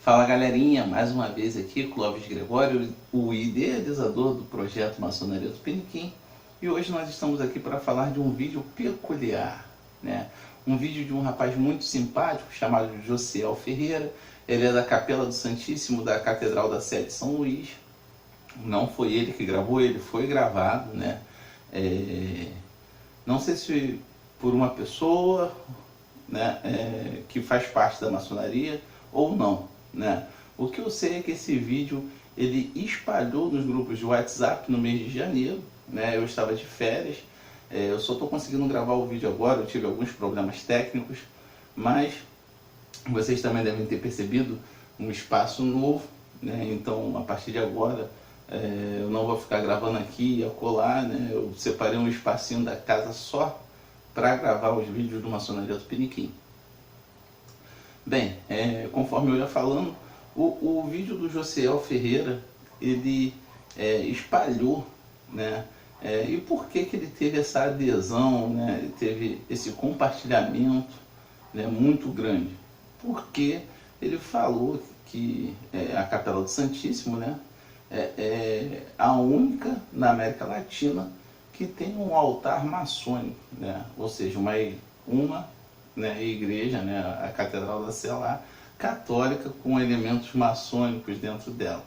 Fala galerinha, mais uma vez aqui, Clóvis Gregório, o idealizador do projeto Maçonaria do Piniquim, e hoje nós estamos aqui para falar de um vídeo peculiar, né? Um vídeo de um rapaz muito simpático chamado Josiel Ferreira. Ele é da Capela do Santíssimo da Catedral da Sé de São Luís. Não foi ele que gravou, ele foi gravado, né? Não sei se por uma pessoa, né, que faz parte da maçonaria ou não, né? O que eu sei é que esse vídeo ele espalhou nos grupos de WhatsApp no mês de janeiro, né? Eu estava de férias, eu só estou conseguindo gravar o vídeo agora, eu tive alguns problemas técnicos, mas vocês também devem ter percebido um espaço novo, né? Então a partir de agora eu não vou ficar gravando aqui e acolá, né? Eu separei um espacinho da casa só para gravar os vídeos do Maçonaria do Piniquim. Bem, conforme eu ia falando, o vídeo do Josiel Ferreira, ele espalhou, né? E por que ele teve essa adesão, né? Ele teve esse compartilhamento, né, muito grande? Porque ele falou que a Capela do Santíssimo, né, é a única na América Latina que tem um altar maçônico, né? Ou seja, uma né, igreja, né, a Catedral da Sé lá, católica, com elementos maçônicos dentro dela.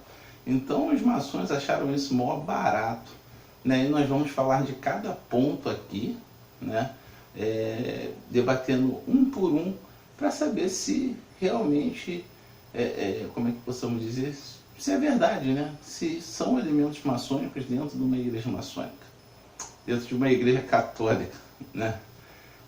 Então os maçons acharam isso mó barato, né? E nós vamos falar de cada ponto aqui, né, debatendo um por um, para saber se realmente, como é que possamos dizer, se é verdade, né? Se são elementos maçônicos dentro de uma igreja maçônica, dentro de uma igreja católica, né?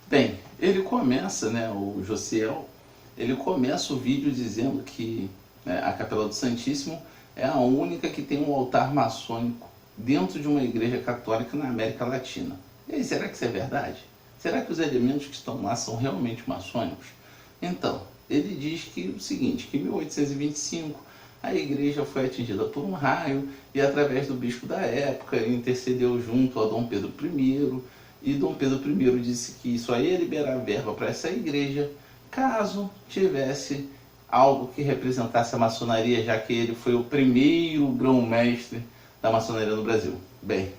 Bem, ele começa, né, o Josiel, ele começa o vídeo dizendo que a Capela do Santíssimo é a única que tem um altar maçônico dentro de uma igreja católica na América Latina. E aí, será que isso é verdade? Será que os elementos que estão lá são realmente maçônicos? Então, ele diz que o seguinte, que em 1825 a igreja foi atingida por um raio e através do bispo da época intercedeu junto a Dom Pedro I, e Dom Pedro I disse que só ia liberar verba para essa igreja caso tivesse algo que representasse a maçonaria, já que ele foi o primeiro grão-mestre da maçonaria no Brasil. Bem,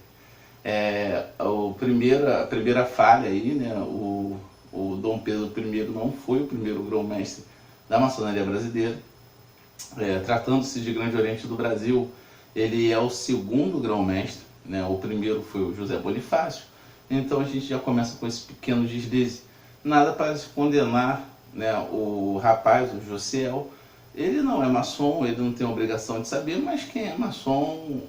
a primeira falha aí, né, o Dom Pedro I não foi o primeiro grão-mestre da maçonaria brasileira. Tratando-se de Grande Oriente do Brasil, ele é o segundo grão-mestre, né? O primeiro foi o José Bonifácio. Então a gente já começa com esse pequeno deslize. Nada para se condenar, né, o rapaz, o Josiel. Ele não é maçom, ele não tem obrigação de saber, mas quem é maçom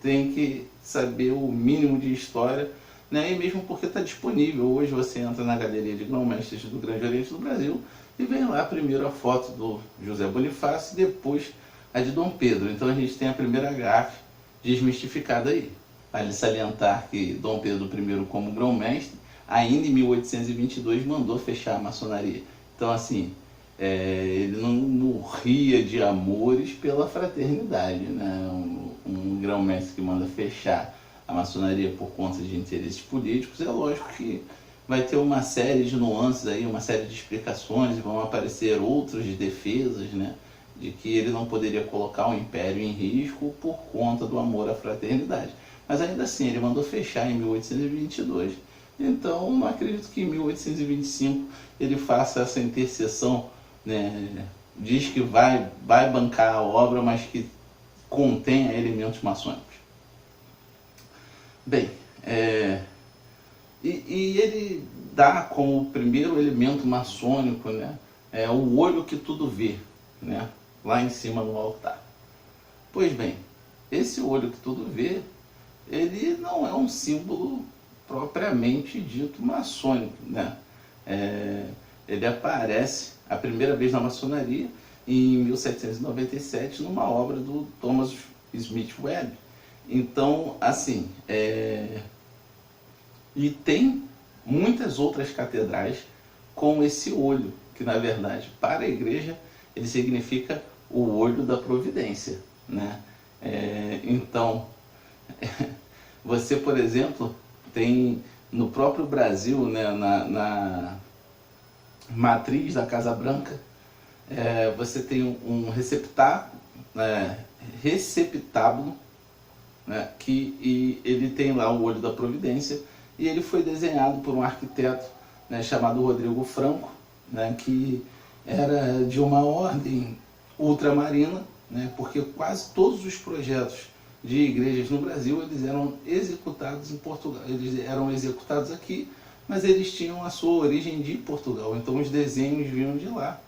tem que saber o mínimo de história, né? E mesmo porque está disponível. Hoje você entra na galeria de grão-mestres do Grande Oriente do Brasil e vem lá primeiro a foto do José Bonifácio e depois a de Dom Pedro. Então a gente tem a primeira gafe desmistificada aí. Vale salientar que Dom Pedro I, como grão-mestre, ainda em 1822 mandou fechar a maçonaria. Então assim, ele não morria de amores pela fraternidade, né? Um grão-mestre que manda fechar a maçonaria por conta de interesses políticos, é lógico que vai ter uma série de nuances aí, uma série de explicações, vão aparecer outras defesas, né, de que ele não poderia colocar o império em risco por conta do amor à fraternidade. Mas ainda assim, ele mandou fechar em 1822, então não acredito que em 1825 ele faça essa intercessão, né, diz que vai bancar a obra, mas que contém elementos maçônicos. Bem, e ele dá como primeiro elemento maçônico, né, o olho que tudo vê, né, lá em cima no altar. Pois bem, esse olho que tudo vê, ele não é um símbolo propriamente dito maçônico, né? Ele aparece a primeira vez na maçonaria em 1797 numa obra do Thomas Smith Webb. Então, assim, e tem muitas outras catedrais com esse olho, que na verdade para a igreja ele significa o olho da providência, né? Então, você, por exemplo, tem no próprio Brasil, né, na matriz da Casa Branca, você tem um receptáculo, né, e ele tem lá o olho da providência, e ele foi desenhado por um arquiteto, né, chamado Rodrigo Franco, né, que era de uma ordem ultramarina, né, porque quase todos os projetos de igrejas no Brasil eles eram executados em Portugal, eles eram executados aqui, mas eles tinham a sua origem de Portugal, então os desenhos vinham de lá,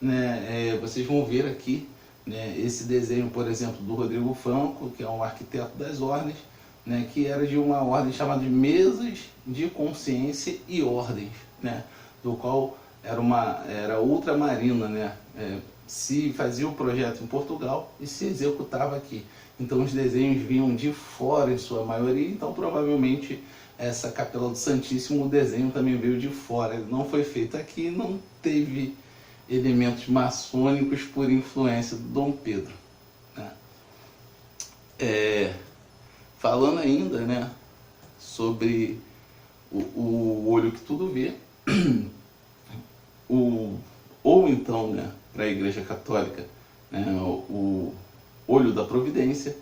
né? Vocês vão ver aqui, né, esse desenho, por exemplo, do Rodrigo Franco, que é um arquiteto das ordens, né, que era de uma ordem chamada de Mesas de Consciência e Ordens, né, do qual era ultramarina, né, se fazia o projeto em Portugal e se executava aqui. Então os desenhos vinham de fora em sua maioria, então provavelmente essa Capela do Santíssimo, o desenho também veio de fora, ele não foi feito aqui, não teve elementos maçônicos por influência do Dom Pedro, né? Falando ainda, né, sobre o olho que tudo vê, ou então, né, para a Igreja Católica, né, o olho da providência,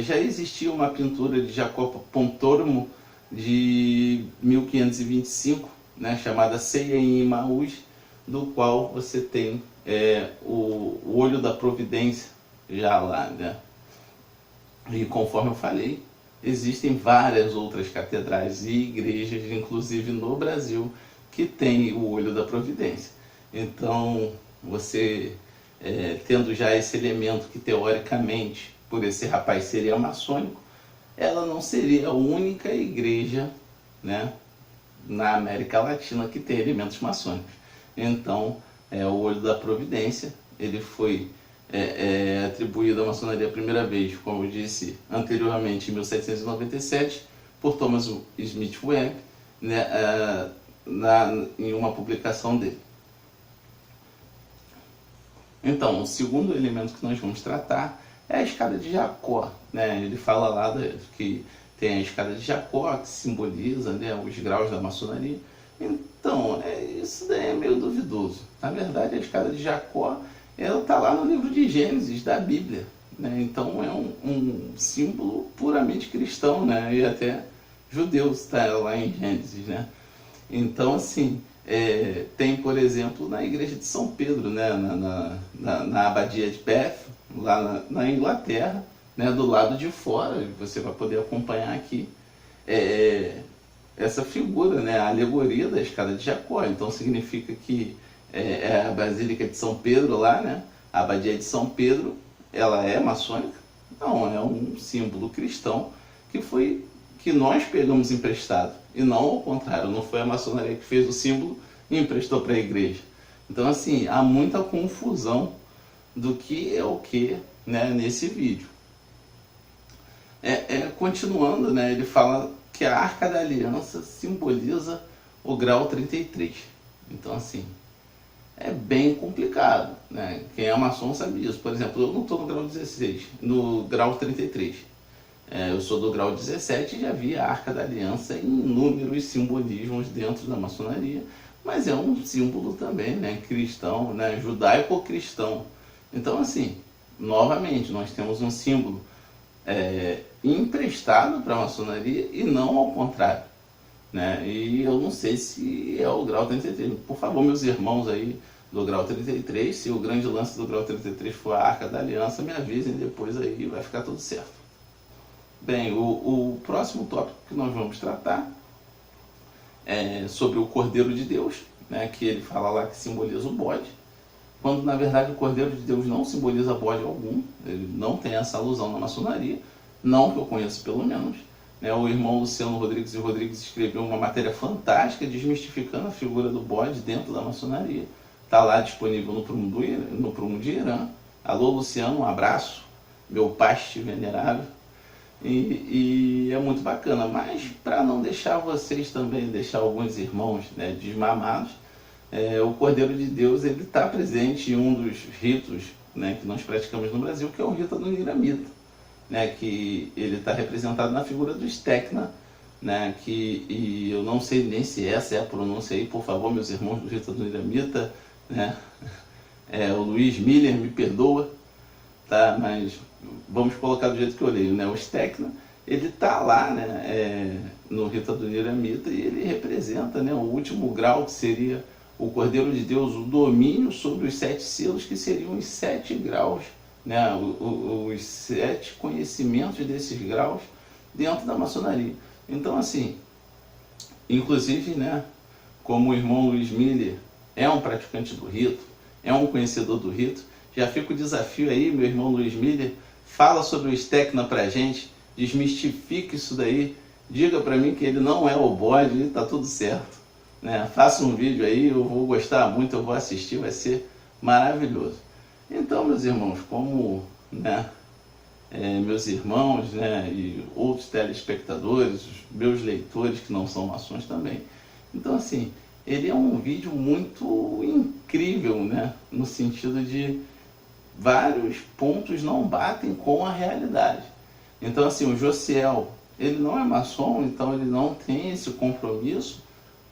já existia uma pintura de Jacopo Pontormo de 1525, né, chamada Ceia em Emaús, do qual você tem o olho da providência já lá, né? E conforme eu falei, existem várias outras catedrais e igrejas, inclusive no Brasil, que tem o olho da providência. Então, você tendo já esse elemento que teoricamente, por esse rapaz seria maçônico, ela não seria a única igreja, né, na América Latina que tem elementos maçônicos. Então, o olho da providência, ele foi atribuído à maçonaria a primeira vez, como eu disse anteriormente, em 1797, por Thomas Smith Webb, né, em uma publicação dele. Então, o segundo elemento que nós vamos tratar é a escada de Jacó, né? Ele fala lá que tem a escada de Jacó, que simboliza, né, os graus da maçonaria. Então, isso daí é meio duvidoso. Na verdade, a escada de Jacó, ela está lá no livro de Gênesis, da Bíblia, né? Então, é um símbolo puramente cristão, né? E até judeu está lá em Gênesis, né? Então, assim, tem, por exemplo, na igreja de São Pedro, né? na abadia de Bath, lá na Inglaterra, né? Do lado de fora, você vai poder acompanhar aqui, essa figura, né, a alegoria da escada de Jacó. Então significa que a Basílica de São Pedro lá, né, a abadia de São Pedro, ela é maçônica? Não, é um símbolo cristão que nós pegamos emprestado, e não ao contrário, não foi a maçonaria que fez o símbolo e emprestou para a igreja. Então, assim, há muita confusão do que é o que, né, nesse vídeo. Continuando, né, ele fala que a Arca da Aliança simboliza o grau 33. Então, assim, é bem complicado, né? Quem é maçom sabe disso. Por exemplo, eu não estou no grau 16, no grau 33. Eu sou do grau 17 e já vi a Arca da Aliança em inúmeros simbolismos dentro da maçonaria, mas é um símbolo também, né, cristão, né, judaico-cristão. Então, assim, novamente, nós temos um símbolo emprestado para a maçonaria e não ao contrário, né? E eu não sei se é o grau 33. Por favor, meus irmãos aí do grau 33, se o grande lance do grau 33 for a Arca da Aliança, me avisem depois aí, vai ficar tudo certo. Bem, o próximo tópico que nós vamos tratar é sobre o Cordeiro de Deus, né, que ele fala lá que simboliza o bode, quando na verdade o Cordeiro de Deus não simboliza bode algum, ele não tem essa alusão na maçonaria, não que eu conheço pelo menos, né? O irmão Luciano Rodrigues escreveu uma matéria fantástica desmistificando a figura do bode dentro da maçonaria, está lá disponível no Prumo de Irã. Alô Luciano, um abraço, meu paste venerável. E é muito bacana, mas para não deixar vocês também, deixar alguns irmãos, né, desmamados, o Cordeiro de Deus ele está presente em um dos ritos, né, que nós praticamos no Brasil, que é o rito do Niramita, né, que ele está representado na figura do Stekna, né, e eu não sei nem se essa é a pronúncia aí, por favor, meus irmãos do rito do Niramita, né, o Luiz Miller, me perdoa, tá? Mas vamos colocar do jeito que eu leio, né? O Stekna, ele está lá, né, no Rita do Niramita, e ele representa, né, o último grau, que seria o Cordeiro de Deus, o domínio sobre os 7 selos, que seriam os 7 graus, né, os 7 conhecimentos desses graus dentro da maçonaria. Então, assim, inclusive, né, como o irmão Luiz Miller é um praticante do rito, é um conhecedor do rito, já fica o desafio aí, meu irmão Luiz Miller, fala sobre o Stekna pra gente, desmistifique isso daí, diga para mim que ele não é o bode e tá tudo certo, né? Faça um vídeo aí, eu vou gostar muito, eu vou assistir, vai ser maravilhoso. Então, meus irmãos, como, né, meus irmãos, né, e outros telespectadores, meus leitores que não são maçons também, então assim, ele é um vídeo muito incrível, né, no sentido de vários pontos não batem com a realidade. Então, assim, o Josiel, ele não é maçom, então ele não tem esse compromisso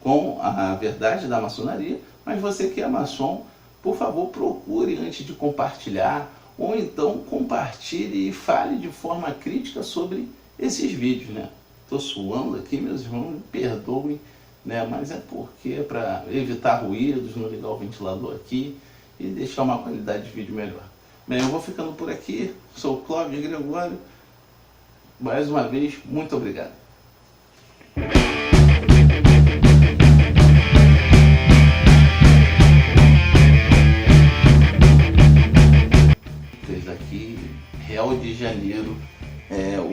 com a verdade da maçonaria, mas você que é maçom, por favor, procure antes de compartilhar, ou então compartilhe e fale de forma crítica sobre esses vídeos, né? Estou suando aqui, meus irmãos, me perdoem, né? Mas é porque é para evitar ruídos, não ligar o ventilador aqui e deixar uma qualidade de vídeo melhor. Bem, eu vou ficando por aqui, sou o Clóvis Gregório. Mais uma vez, muito obrigado. Fez aqui, Rio de Janeiro,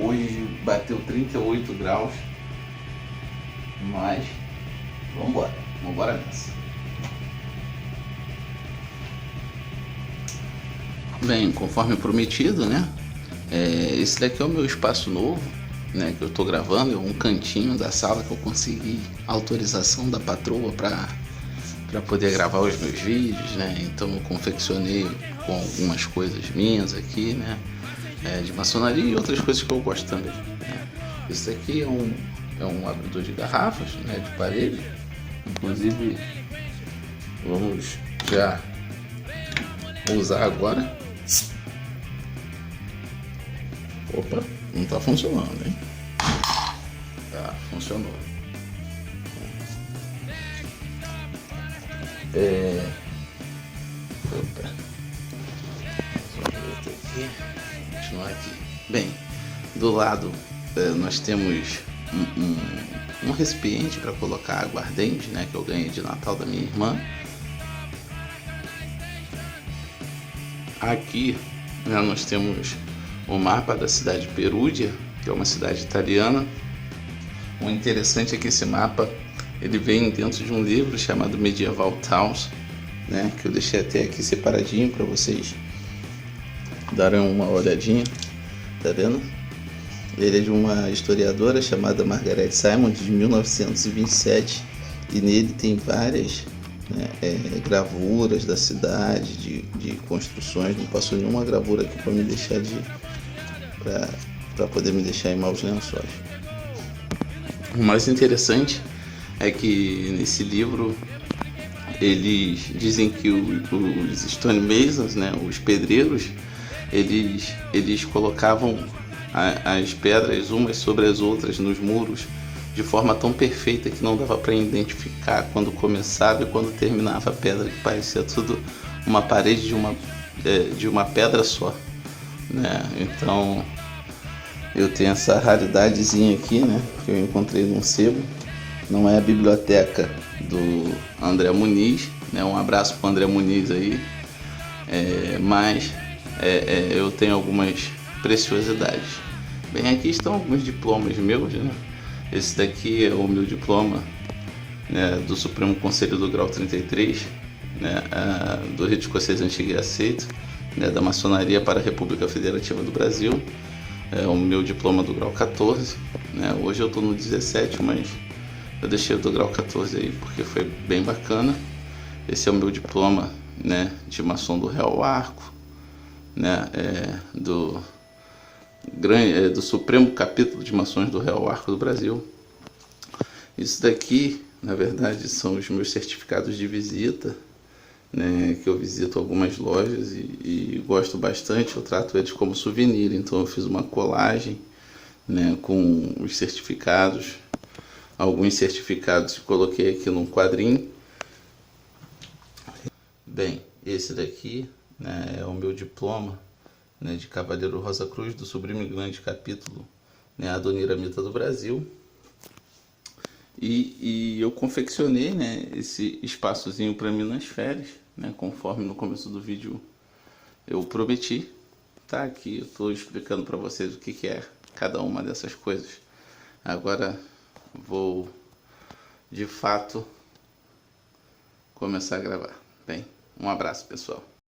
hoje bateu 38 graus, mas vamos embora nessa. Bem, conforme prometido, né? Esse daqui é o meu espaço novo, né, que eu estou gravando, é um cantinho da sala que eu consegui autorização da patroa para poder gravar os meus vídeos, né? Então eu confeccionei com algumas coisas minhas aqui, né, de maçonaria e outras coisas que eu gosto também, né? Esse aqui é um abridor de garrafas, né, de parede. Inclusive vamos já usar agora. Opa, não tá funcionando, hein? Tá, funcionou. Opa. Aqui. Continuar aqui. Bem, do lado nós temos um recipiente para colocar aguardente, né? Que eu ganhei de Natal da minha irmã. Aqui, né, nós temos o mapa da cidade de Perugia, que é uma cidade italiana. O interessante é que esse mapa ele vem dentro de um livro chamado Medieval Towns, né, que eu deixei até aqui separadinho para vocês darem uma olhadinha, tá vendo? Ele é de uma historiadora chamada Margaret Simon, de 1927, e nele tem várias, né, gravuras da cidade, de construções. Não passou nenhuma gravura aqui para me deixar para poder me deixar em maus lençóis. O mais interessante é que nesse livro eles dizem que os stonemasons, né, os pedreiros, eles colocavam as pedras umas sobre as outras nos muros de forma tão perfeita que não dava para identificar quando começava e quando terminava a pedra, que parecia tudo uma parede de uma pedra só, né? Então eu tenho essa raridadezinha aqui, né, que eu encontrei num sebo. Não é a biblioteca do André Muniz, né? Um abraço para o André Muniz aí, mas eu tenho algumas preciosidades. Bem, aqui estão alguns diplomas meus, né? Esse daqui é o meu diploma, né, do Supremo Conselho do Grau 33, né, do Rito Escocês Antigo e Aceito, né, da Maçonaria para a República Federativa do Brasil. É o meu diploma do Grau 14, né? Hoje eu estou no 17, mas eu deixei o do Grau 14 aí porque foi bem bacana. Esse é o meu diploma, né, de maçom do Real Arco, né, do Supremo Capítulo de Maçons do Real Arco do Brasil. Isso daqui, na verdade, são os meus certificados de visita, né, que eu visito algumas lojas e gosto bastante. Eu trato eles como souvenir, então eu fiz uma colagem, né, com os certificados, alguns certificados coloquei aqui num quadrinho. Bem, esse daqui, né, é o meu diploma, né, de Cavaleiro Rosa Cruz do Sublime Grande Capítulo, né, Adoniramita do Brasil. E eu confeccionei, né, esse espaçozinho para mim nas férias, né, conforme no começo do vídeo eu prometi. Tá aqui, eu estou explicando para vocês o que é cada uma dessas coisas. Agora vou de fato começar a gravar. Bem, um abraço, pessoal.